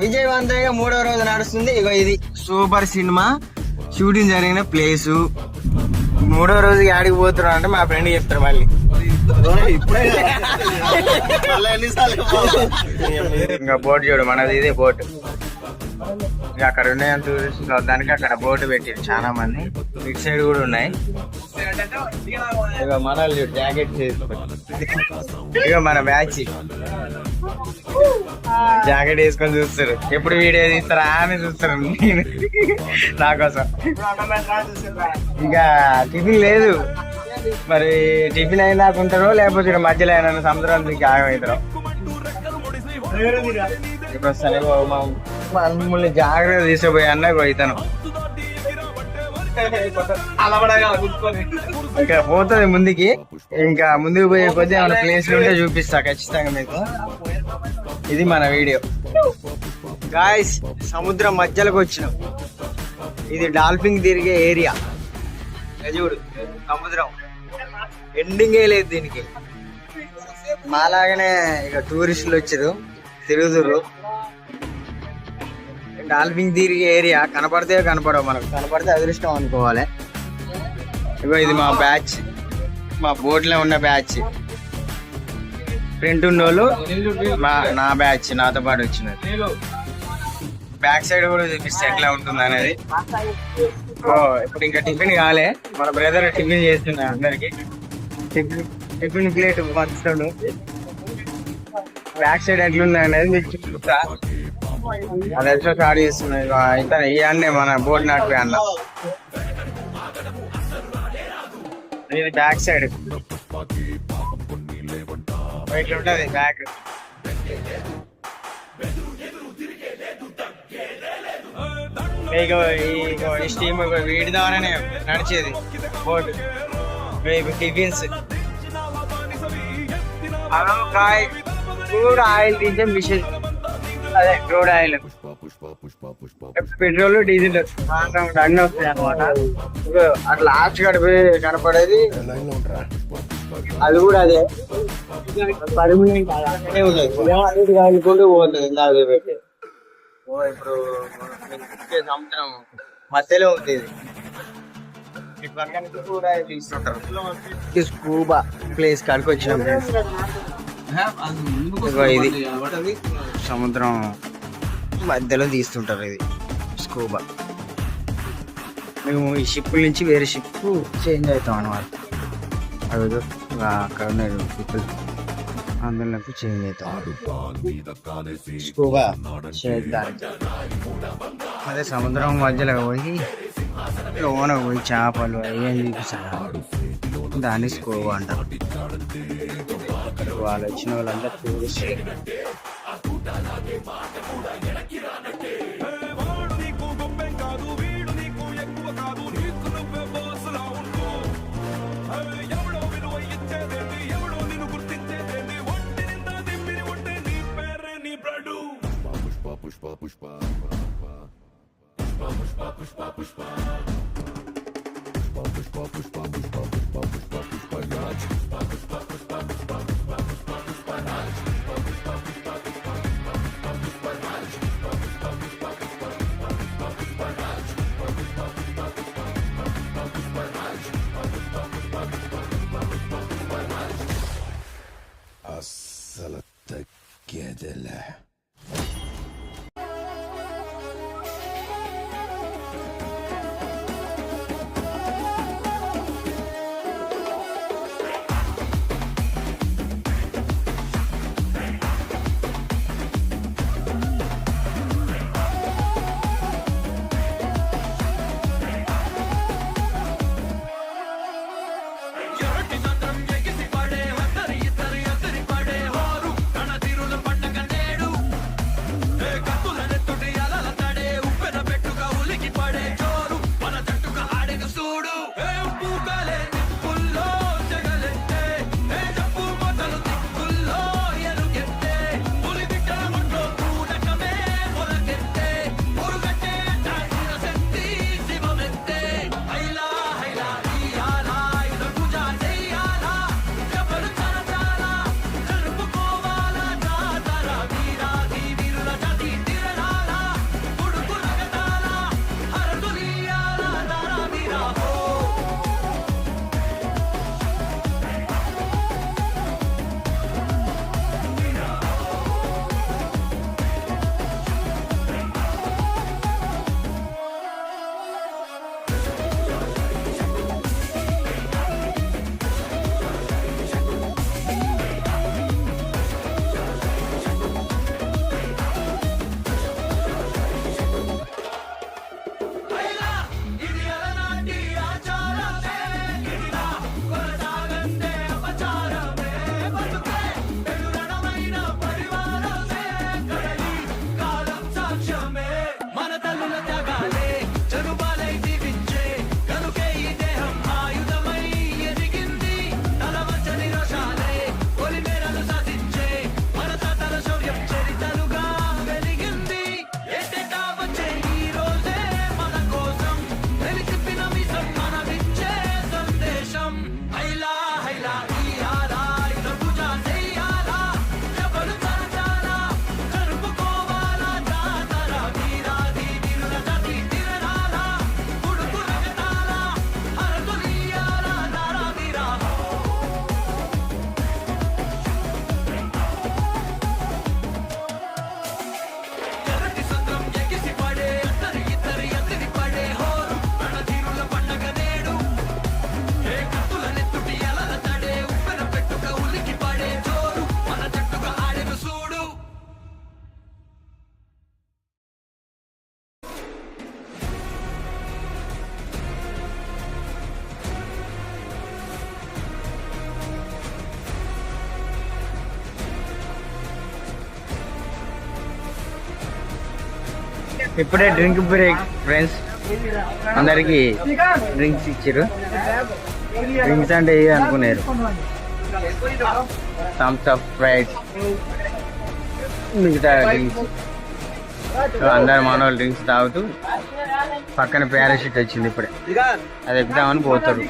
విజయవంతంగా 3వ రోజు నడుస్తుంది. ఇగో ఇది సూపర్ సినిమా షూటింగ్ జరిగిన ప్లేసు. 3వ రోజు ఆడికి పోతున్నాం అంటే మా ఫ్రెండ్ చెప్తారు మళ్ళీ ఇంకా బోట్ చూడు మనది ఇదే బోట్. ఇంకా అక్కడ ఉన్నాయి టూరిస్ట్ దానికి అక్కడ బోటు పెట్టారు చాలా మంది. ఇటు సైడ్ కూడా ఉన్నాయి. ఇక మన జాకెట్ ఇక మన బ్యాచ్ జాకెట్ వేసుకొని చూస్తారు. ఎప్పుడు వీడియో తీస్తారా అని చూస్తారు నా కోసం. ఇంకా టిఫిన్ లేదు మరి, టిఫిన్ అయినా ఉంటారో లేకపోతే మధ్యలో అయినా సముద్రానికి ఆగమవుతారో. ఇప్పుడు వస్తానే మమ్మల్ని జాగ్రత్త తీసుకుపోయి అన్న ఇతను ఇంకా పోతుంది ముందుకి. ఇంకా ముందుకు పోయే కొద్ది ఏమైనా ప్లేస్లు ఉంటే చూపిస్తా ఖచ్చితంగా మీకు. ఇది మన వీడియో గాయ్స్. సముద్రం మధ్యలోకి వచ్చినాం. ఇది డాల్ఫిన్ తిరిగే ఏరియా. చూడు సముద్రం ఎండింగే లేదు దీనికి. మాలాగానే ఇక టూరిస్టులు వచ్చారు తిరుగుతురు. డాల్ఫిన్ తిరిగే ఏరియా కనపడితే కనపడవు, మనకు కనపడితే అదృష్టం అనుకోవాలి. ఇగో ఇది మా బ్యాచ్, మా బోట్లో ఉన్న బ్యాచ్. ఫ్రంట్ ఉన్నోళ్ళు నా బ్యాచ్, నాతో పాటు వచ్చినారు. బ్యాక్ సైడ్ కూడా చూపిస్తే ఎట్లా ఉంటుంది అనేది. ఇప్పుడు ఇంకా టిఫిన్ కాలే, మన బ్రదర్ టిఫిన్ చేస్తున్నా అందరికి. టిఫిన్ ప్లేట్ పంచుతాడు. బ్యాక్ సైడ్ ఎట్లుంది అనేది మీకు చూపిస్తా. అది ఎట్లా స్టార్ట్ చేస్తున్నాయి ఇతను ఈ అన్నే మన బోట్ నాటిపోయి అన్న. ఇది బ్యాక్ సైడ్ ఇట్లా ఉంటుంది బ్యాక్. ఈ స్టీమ్ వీడి ద్వారానే నడిచేది బోట్. టిఫిన్స్ క్రూడ్ ఆయిల్ తీసే మిషన్, అదే క్రూడ్ ఆయిల్. పెట్రోల్ డీజిల్ అన్నీ వస్తాయి అనమాట. అట్లా లాస్ట్ గడిపి కనపడేది అది కూడా అదే పర్మనెంట్ అనుకుంటూ పోతుంది. ఇందాక పెట్టి ఇప్పుడు సముద్రం మధ్యలో ఉంది. ఇది స్కూబా ప్లేస్ కాడికి వచ్చినాం. ఇది సముద్రం మధ్యలో తీస్తుంటారు. ఇది స్కూబా. మేము ఈ షిప్ నుంచి వేరే షిప్ చేంజ్ అవుతాం అన్నమాట. అవి అక్కడ ఉన్నాయి షిప్పులు, అందులోకి చేంజ్ అవుతాం. స్కూబా చేయడానికి అదే సముద్రం మధ్యలో పోయి లోన పోయి చేపలు అవి చూపిస్తారు. దాన్ని స్కూబా అంటారు. వాళ్ళు వచ్చిన వాళ్ళంతా టూరిస్ట్. అస్సలు తగ్గేదిలే. ఇప్పుడే డ్రింక్ బ్రేక్ ఫ్రెండ్స్, అందరికి డ్రింక్స్ ఇచ్చారు. డ్రింక్స్ అంటే ఏ అనుకున్నారు, థమ్స్ అప్, స్ప్రైట్, మిగతా డ్రింక్స్. సో అందరు మనోళ్ళు డ్రింక్స్ తాగుతూ పక్కన పారాషూట్ వచ్చింది ఇప్పుడే, అది ఎక్కుదామని పోతారు.